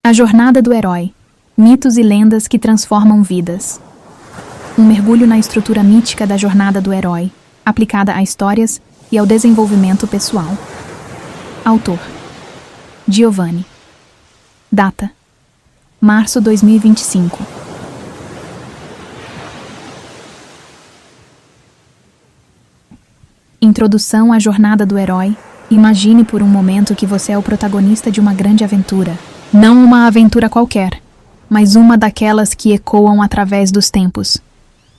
A jornada do herói. Mitos e lendas que transformam vidas. Um mergulho na estrutura mítica da jornada do herói, aplicada a histórias e ao desenvolvimento pessoal. Autor: Giovanni. Data: março 2025. Introdução à jornada do herói. Imagine por um momento que você é o protagonista de uma grande aventura. Não uma aventura qualquer, mas uma daquelas que ecoam através dos tempos.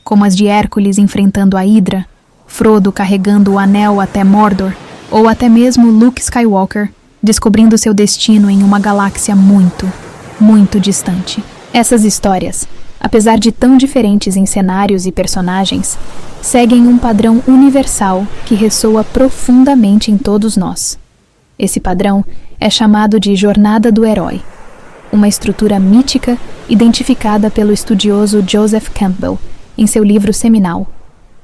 Como as de Hércules enfrentando a Hidra, Frodo carregando o anel até Mordor, ou até mesmo Luke Skywalker descobrindo seu destino em uma galáxia muito, muito distante. Essas histórias, apesar de tão diferentes em cenários e personagens, seguem um padrão universal que ressoa profundamente em todos nós. Esse padrão é chamado de Jornada do Herói, uma estrutura mítica identificada pelo estudioso Joseph Campbell em seu livro seminal,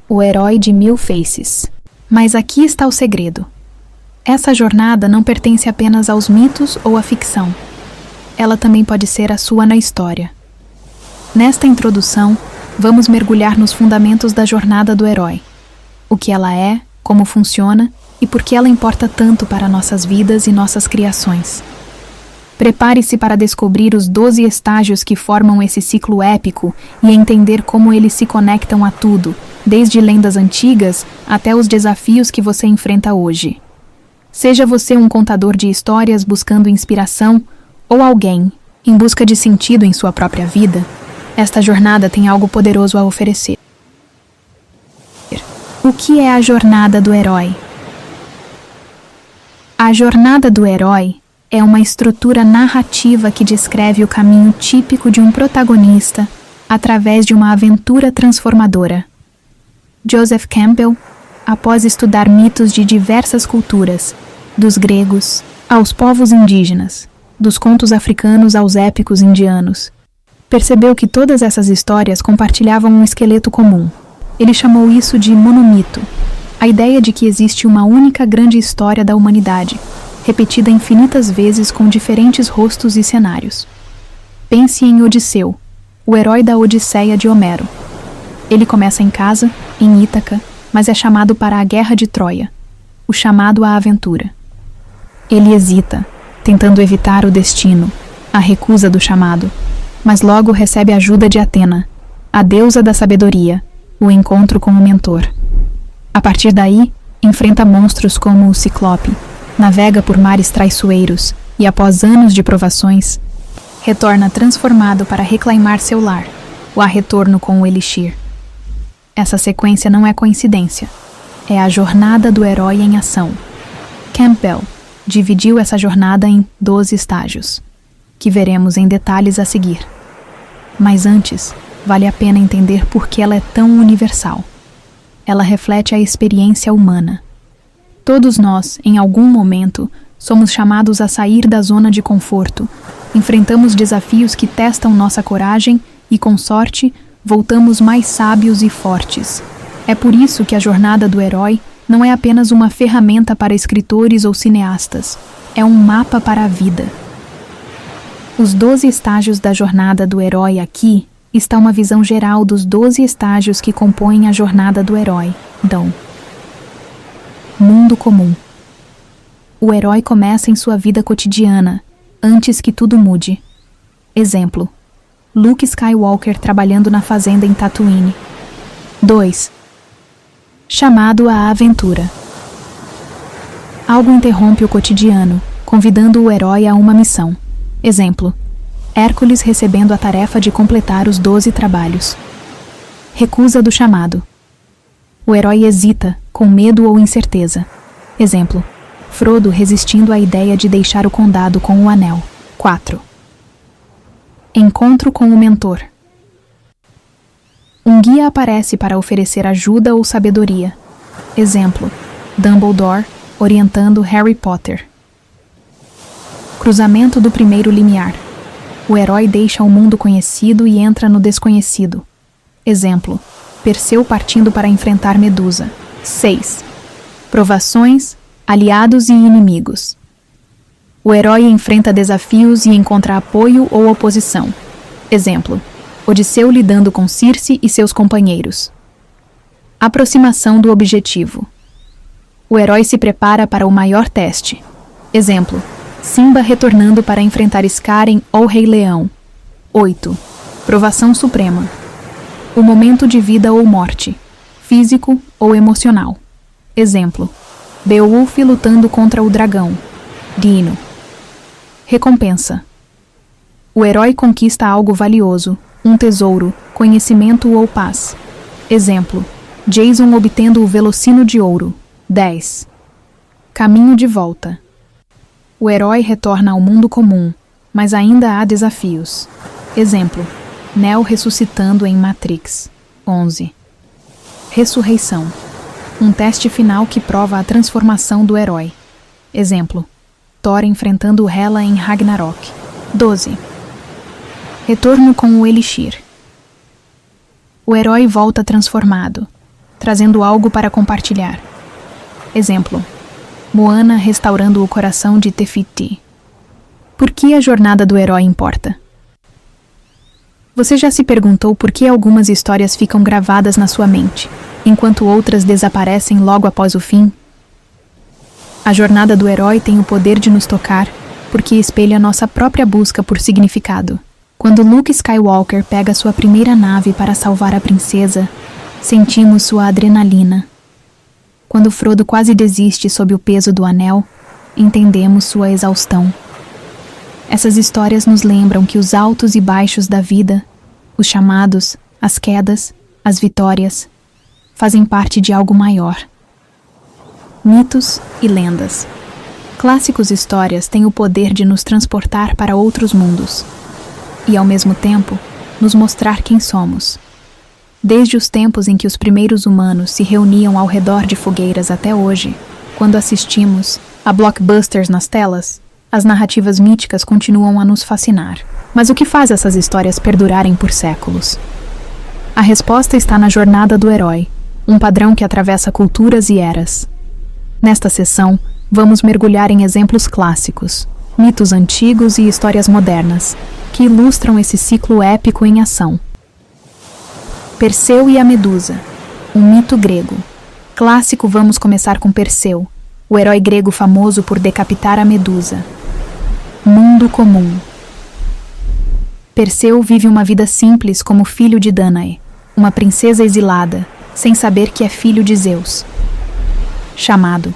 O Herói de Mil Faces. Mas aqui está o segredo. Essa jornada não pertence apenas aos mitos ou à ficção. Ela também pode ser a sua na história. Nesta introdução, vamos mergulhar nos fundamentos da jornada do herói. O que ela é, como funciona e por que ela importa tanto para nossas vidas e nossas criações. Prepare-se para descobrir os 12 estágios que formam esse ciclo épico e entender como eles se conectam a tudo, desde lendas antigas até os desafios que você enfrenta hoje. Seja você um contador de histórias buscando inspiração ou alguém em busca de sentido em sua própria vida, esta jornada tem algo poderoso a oferecer. O que é a jornada do herói? A jornada do herói é uma estrutura narrativa que descreve o caminho típico de um protagonista através de uma aventura transformadora. Joseph Campbell, após estudar mitos de diversas culturas, dos gregos aos povos indígenas, dos contos africanos aos épicos indianos, percebeu que todas essas histórias compartilhavam um esqueleto comum. Ele chamou isso de monomito, a ideia de que existe uma única grande história da humanidade, repetida infinitas vezes com diferentes rostos e cenários. Pense em Odisseu, o herói da Odisseia de Homero. Ele começa em casa, em Ítaca, mas é chamado para a guerra de Troia, o chamado à aventura. Ele hesita, tentando evitar o destino, a recusa do chamado, mas logo recebe a ajuda de Atena, a deusa da sabedoria, o encontro com o mentor. A partir daí, enfrenta monstros como o Ciclope, navega por mares traiçoeiros e, após anos de provações, retorna transformado para reclamar seu lar, o retorno com o Elixir. Essa sequência não é coincidência, é a jornada do herói em ação. Campbell dividiu essa jornada em 12 estágios, que veremos em detalhes a seguir. Mas antes, vale a pena entender por que ela é tão universal. Ela reflete a experiência humana. Todos nós, em algum momento, somos chamados a sair da zona de conforto, enfrentamos desafios que testam nossa coragem e, com sorte, voltamos mais sábios e fortes. É por isso que a jornada do herói não é apenas uma ferramenta para escritores ou cineastas, é um mapa para a vida. Os 12 estágios da jornada do herói aqui está uma visão geral dos 12 estágios que compõem a jornada do herói. Então, mundo comum. O herói começa em sua vida cotidiana, antes que tudo mude. Exemplo: Luke Skywalker trabalhando na fazenda em Tatooine. 2. Chamado à aventura. Algo interrompe o cotidiano, convidando o herói a uma missão. Exemplo: Hércules recebendo a tarefa de completar os 12 trabalhos. Recusa do chamado. O herói hesita, com medo ou incerteza. Exemplo: Frodo resistindo à ideia de deixar o condado com o anel. 4. Encontro com o mentor. Um guia aparece para oferecer ajuda ou sabedoria. Exemplo: Dumbledore orientando Harry Potter. Cruzamento do primeiro limiar. O herói deixa o mundo conhecido e entra no desconhecido. Exemplo: Perseu partindo para enfrentar Medusa. 6. Provações, aliados e inimigos. O herói enfrenta desafios e encontra apoio ou oposição. Exemplo: Odisseu lidando com Circe e seus companheiros. Aproximação do objetivo. O herói se prepara para o maior teste. Exemplo: Simba retornando para enfrentar Scar em O Rei Leão. 8. Provação suprema. O momento de vida ou morte, físico ou emocional. Exemplo: Beowulf lutando contra o dragão. Dino. Recompensa. O herói conquista algo valioso, um tesouro, conhecimento ou paz. Exemplo: Jason obtendo o Velocino de Ouro. 10. Caminho de volta. O herói retorna ao mundo comum, mas ainda há desafios. Exemplo: Neo ressuscitando em Matrix. 11. Ressurreição. Um teste final que prova a transformação do herói. Exemplo: Thor enfrentando Hela em Ragnarok. 12. Retorno com o Elixir. O herói volta transformado, trazendo algo para compartilhar. Exemplo: Moana restaurando o coração de Te Fiti. Por que a jornada do herói importa? Você já se perguntou por que algumas histórias ficam gravadas na sua mente, enquanto outras desaparecem logo após o fim? A jornada do herói tem o poder de nos tocar, porque espelha nossa própria busca por significado. Quando Luke Skywalker pega sua primeira nave para salvar a princesa, sentimos sua adrenalina. Quando Frodo quase desiste sob o peso do anel, entendemos sua exaustão. Essas histórias nos lembram que os altos e baixos da vida, os chamados, as quedas, as vitórias, fazem parte de algo maior. Mitos e lendas. Clássicos histórias têm o poder de nos transportar para outros mundos e, ao mesmo tempo, nos mostrar quem somos. Desde os tempos em que os primeiros humanos se reuniam ao redor de fogueiras até hoje, quando assistimos a blockbusters nas telas, as narrativas míticas continuam a nos fascinar. Mas o que faz essas histórias perdurarem por séculos? A resposta está na jornada do herói, um padrão que atravessa culturas e eras. Nesta sessão, vamos mergulhar em exemplos clássicos, mitos antigos e histórias modernas, que ilustram esse ciclo épico em ação. Perseu e a Medusa, um mito grego. Clássico, vamos começar com Perseu, o herói grego famoso por decapitar a Medusa. Mundo comum. Perseu vive uma vida simples como filho de Danae, uma princesa exilada, sem saber que é filho de Zeus. Chamado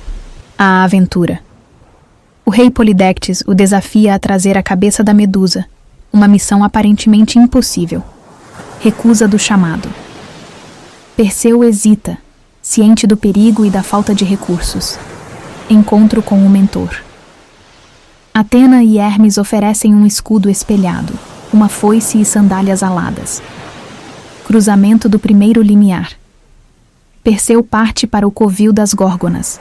à aventura. O rei Polidectes o desafia a trazer a cabeça da Medusa, uma missão aparentemente impossível. Recusa do chamado. Perseu hesita, ciente do perigo e da falta de recursos. Encontro com o mentor. Atena e Hermes oferecem um escudo espelhado, uma foice e sandálias aladas. Cruzamento do primeiro limiar. Perseu parte para o covil das Górgonas.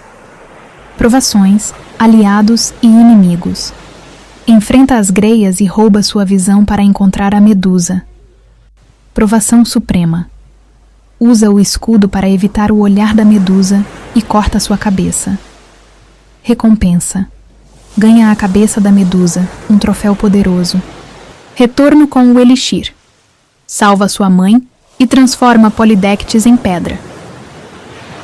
Provações, aliados e inimigos. Enfrenta as greias e rouba sua visão para encontrar a Medusa. Provação suprema. Usa o escudo para evitar o olhar da Medusa e corta sua cabeça. Recompensa. Ganha a cabeça da Medusa, um troféu poderoso. Retorno com o Elixir. Salva sua mãe e transforma Polidectes em pedra.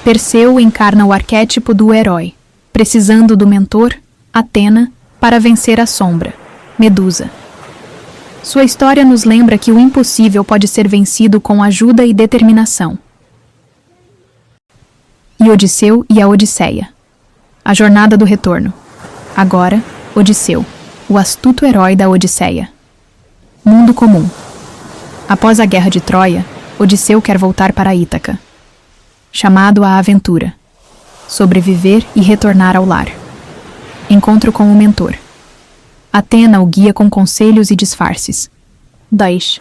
Perseu encarna o arquétipo do herói, precisando do mentor, Atena, para vencer a sombra, Medusa. Sua história nos lembra que o impossível pode ser vencido com ajuda e determinação. E Odisseu e a Odisseia. A jornada do retorno. Agora, Odisseu, o astuto herói da Odisseia. Mundo comum. Após a guerra de Troia, Odisseu quer voltar para Ítaca. Chamado à aventura. Sobreviver e retornar ao lar. Encontro com o mentor. Atena o guia com conselhos e disfarces. 10.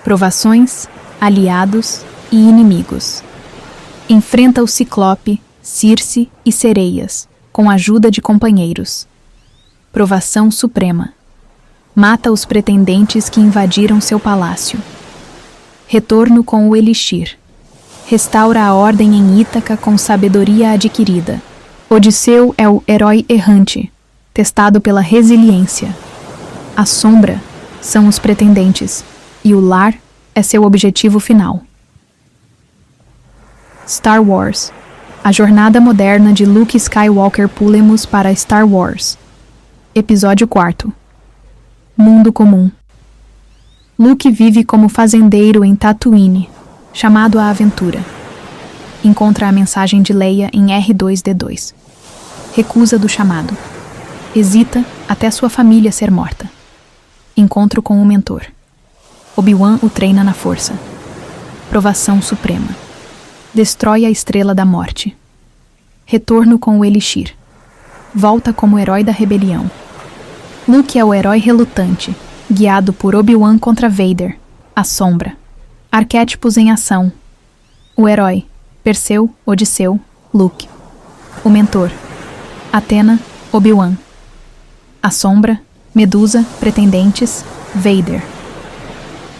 Provações, aliados e inimigos. Enfrenta o Ciclope, Circe e Sereias, com a ajuda de companheiros. Provação suprema. Mata os pretendentes que invadiram seu palácio. Retorno com o Elixir. Restaura a ordem em Ítaca com sabedoria adquirida. Odisseu é o herói errante, testado pela resiliência. A sombra são os pretendentes e o lar é seu objetivo final. Star Wars. A jornada moderna de Luke Skywalker. Pulemos para Star Wars. Episódio 4. Mundo comum. Luke vive como fazendeiro em Tatooine, chamado à aventura. Encontra a mensagem de Leia em R2-D2. Recusa do chamado. Hesita até sua família ser morta. Encontro com o mentor. Obi-Wan o treina na força. Provação suprema. Destrói a estrela da morte. Retorno com o Elixir. Volta como herói da rebelião. Luke é o herói relutante, guiado por Obi-Wan contra Vader, a sombra. Arquétipos em ação. O herói, Perseu, Odisseu, Luke. O mentor, Athena, Obi-Wan. A sombra, Medusa, Pretendentes, Vader.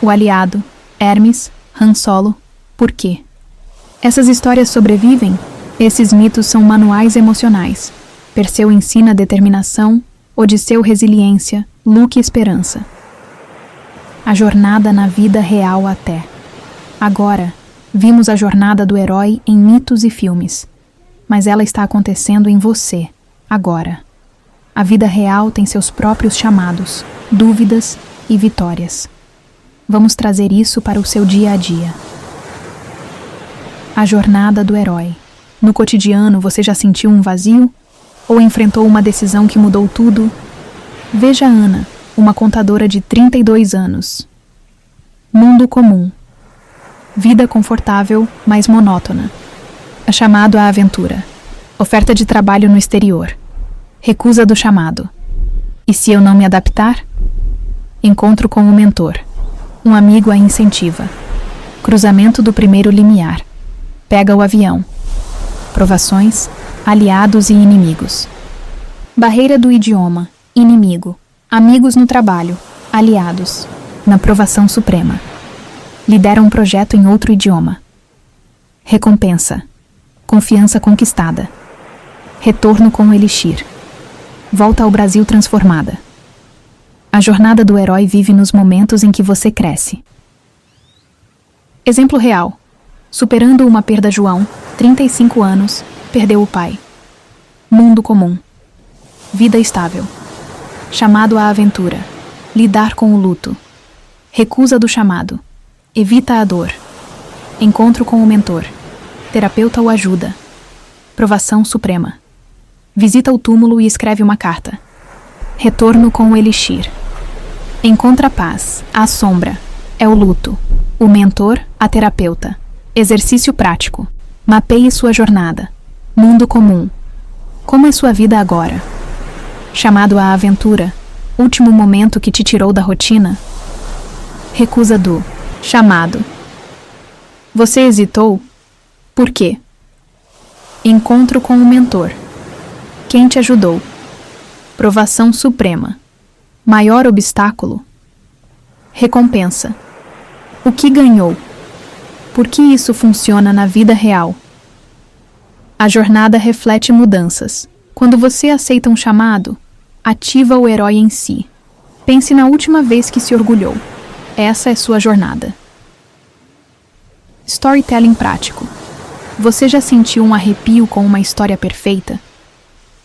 O aliado, Hermes, Han Solo, por quê? Essas histórias sobrevivem? Esses mitos são manuais emocionais. Perseu ensina determinação, Odisseu resiliência, Luke esperança. A jornada na vida real até. Agora, vimos a jornada do herói em mitos e filmes. Mas ela está acontecendo em você, agora. A vida real tem seus próprios chamados, dúvidas e vitórias. Vamos trazer isso para o seu dia a dia. A jornada do herói. No cotidiano, você já sentiu um vazio? Ou enfrentou uma decisão que mudou tudo? Veja Ana, uma contadora de 32 anos. Mundo comum. Vida confortável, mas monótona. É chamado à aventura. Oferta de trabalho no exterior. Recusa do chamado. E se eu não me adaptar? Encontro com o mentor. Um amigo a incentiva. Cruzamento do primeiro limiar. Pega o avião. Provações, aliados e inimigos. Barreira do idioma, inimigo. Amigos no trabalho, aliados. Na provação suprema. Lidera um projeto em outro idioma. Recompensa. Confiança conquistada. Retorno com o Elixir. Volta ao Brasil transformada. A jornada do herói vive nos momentos em que você cresce. Exemplo real. Superando uma perda, João, 35 anos, perdeu o pai. Mundo comum. Vida estável. Chamado à aventura. Lidar com o luto. Recusa do chamado. Evita a dor. Encontro com o mentor. Terapeuta o ajuda. Provação suprema. Visita o túmulo e escreve uma carta. Retorno com o Elixir. Encontra a paz, a sombra. É o luto. O mentor, a terapeuta. Exercício prático. Mapeie sua jornada. Mundo comum. Como é sua vida agora? Chamado à aventura. Último momento que te tirou da rotina? Recusa do chamado. Você hesitou? Por quê? Encontro com o mentor. Quem te ajudou? Provação suprema. Maior obstáculo? Recompensa. O que ganhou? Por que isso funciona na vida real? A jornada reflete mudanças. Quando você aceita um chamado, ativa o herói em si. Pense na última vez que se orgulhou. Essa é sua jornada. Storytelling prático. Você já sentiu um arrepio com uma história perfeita?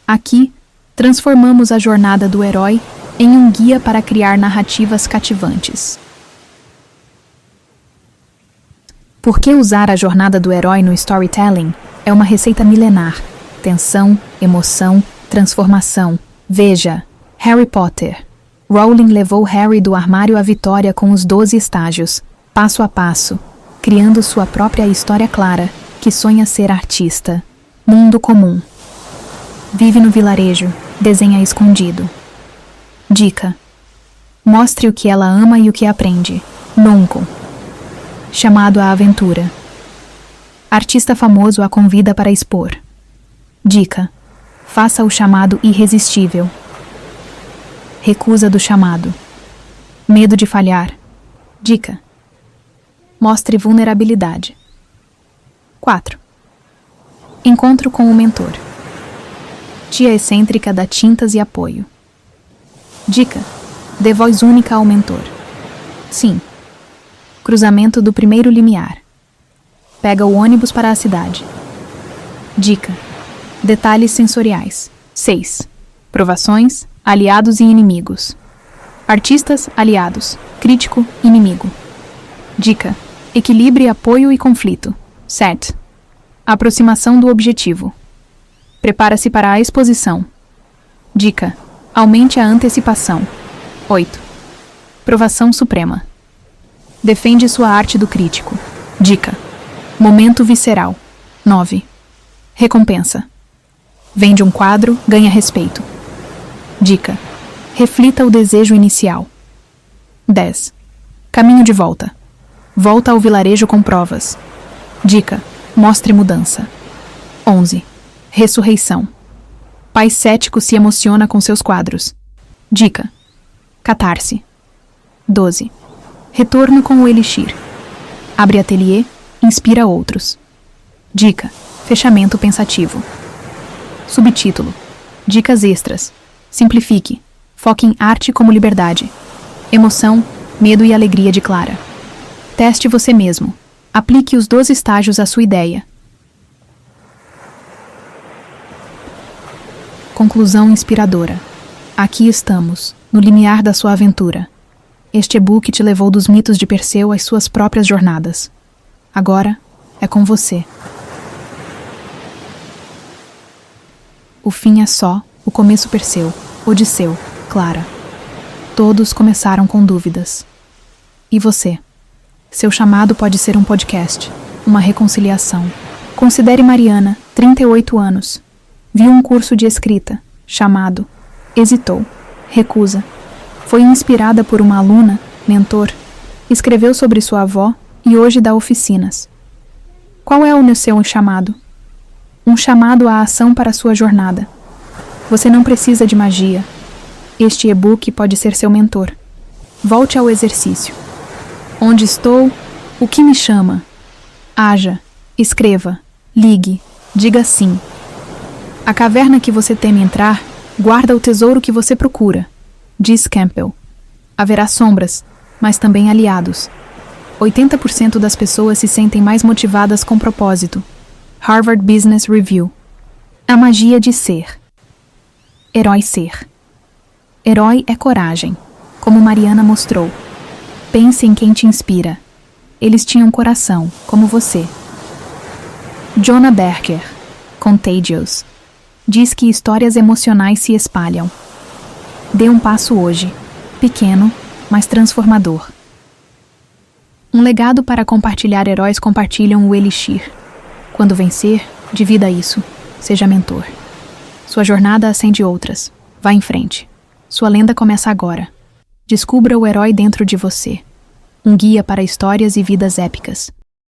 Aqui, transformamos a jornada do herói em um guia para criar narrativas cativantes. Por que usar a jornada do herói no storytelling? É uma receita milenar. Tensão, emoção, transformação. Veja, Harry Potter. Rowling levou Harry do armário à vitória com os 12 estágios, passo a passo, criando sua própria história clara, que sonha ser artista. Mundo comum. Vive no vilarejo, desenha escondido. Dica. Mostre o que ela ama e o que aprende. Nunca. Chamado à aventura. Artista famoso a convida para expor. Dica. Faça o chamado irresistível. Recusa do chamado. Medo de falhar. Dica. Mostre vulnerabilidade. 4. Encontro com o mentor. Tia excêntrica dá tintas e apoio. Dica: dê voz única ao mentor. Sim. Cruzamento do primeiro limiar. Pega o ônibus para a cidade. Dica: detalhes sensoriais. 6. Provações, aliados e inimigos. Artistas, aliados. Crítico, inimigo. Dica: equilibre apoio e conflito. 7. Aproximação do objetivo. Prepara-se para a exposição. Dica: aumente a antecipação. 8. Provação suprema. Defende sua arte do crítico. Dica: momento visceral. 9. Recompensa. Vende um quadro, ganha respeito. Dica: reflita o desejo inicial. 10. Caminho de volta. Volta ao vilarejo com provas. Dica: mostre mudança. 11. Ressurreição. Pai cético se emociona com seus quadros. Dica: catarse. 12. Retorno com o elixir. Abre ateliê, inspira outros. Dica: fechamento pensativo. Subtítulo: dicas extras. Simplifique. Foque em arte como liberdade. Emoção, medo e alegria de Clara. Teste você mesmo. Aplique os 12 estágios à sua ideia. Conclusão inspiradora. Aqui estamos, no limiar da sua aventura. Este e-book te levou dos mitos de Perseu às suas próprias jornadas. Agora é com você. O fim é só, o começo Perseu, Odisseu, Clara. Todos começaram com dúvidas. E você? Seu chamado pode ser um podcast, uma reconciliação. Considere Mariana, 38 anos. Viu um curso de escrita, chamado. Hesitou, recusa. Foi inspirada por uma aluna, mentor. Escreveu sobre sua avó e hoje dá oficinas. Qual é o seu chamado? Um chamado à ação para sua jornada. Você não precisa de magia. Este e-book pode ser seu mentor. Volte ao exercício. Onde estou? O que me chama? Haja, escreva, ligue, diga sim. A caverna que você teme entrar guarda o tesouro que você procura, diz Campbell. Haverá sombras, mas também aliados. 80% das pessoas se sentem mais motivadas com propósito. Harvard Business Review. A magia de ser. Herói ser. Herói é coragem, como Mariana mostrou. Pense em quem te inspira. Eles tinham coração, como você. Jonah Berger, Contagious, diz que histórias emocionais se espalham. Dê um passo hoje, pequeno, mas transformador. Um legado para compartilhar. Heróis compartilham o elixir. Quando vencer, divida isso. Seja mentor. Sua jornada acende outras. Vá em frente. Sua lenda começa agora. Descubra o herói dentro de você. Um guia para histórias e vidas épicas.